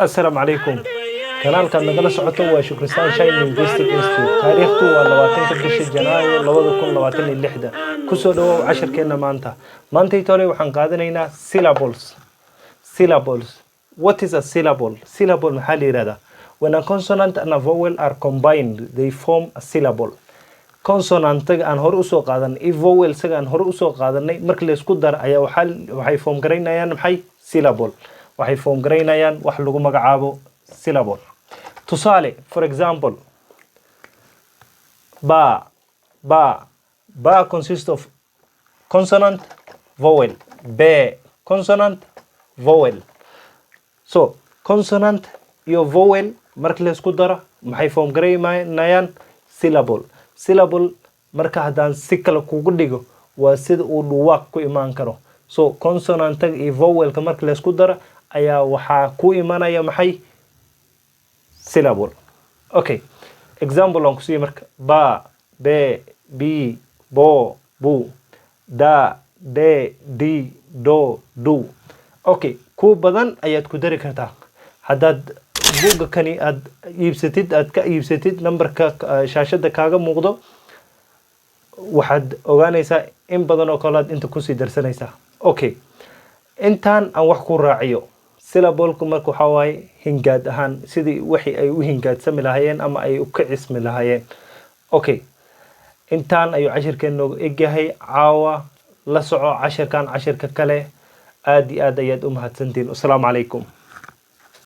السلام عليكم. كنال كان نقل سعته وشكرستان شاين لينغويستيك انستيتيوت تاريخته waa 20 janaayo 2026 kusoo dhawow casharkeena maanta tole waxaan qaadanaynaa syllables. What is a syllable maxaa la yiraahdaa? When a consonant and a vowel are combined they form a syllable. Consonant-ga aan hore usoo qaadan iyo vowel-saga aan hore usoo qaadanay marka la isku dar ayaa waxay form gareynayaan maxay syllable. waxay form gareynayaan wax lagu magacaabo syllable. Tusaale, for example, ba consists of consonant, vowel. Be, consonant, vowel. So, consonant iyo vowel marka la isku daro maxay form gareynayaan syllable. Syllable marka haddaan si kale kugu dhigo waa sida uu dhawaaq ku imaan karo. So, consonant iyo vowel marka la isku daro ayaa waxaa ku imanaya maxay syllable. Okay, example on kusiya marka ba, be, bi, bo, bu, da, de, di, do, du. Okay, ku badan ayaad ku dari kartaa. Haddaad buugga kani aad ka iibsatid numberka shaashada kaaga muuqdo waxaad ogaanaysaa in badan oo kale aad inta kusii darsanaysaa. Okay, intaan aan wax ku raaciyo syllable-ku marka waxa waaye hingaad ahaan sidii wixii ay u hingaadsami lahaayeen ama ay u kicismi lahaayeen. Okay, intaan ayuu cashirkeen noogu egyahay. Caawa la soco cashirkan cashirka kale. aad iyo aad ayaad u mahadsantiin. Assalaamu calaykum.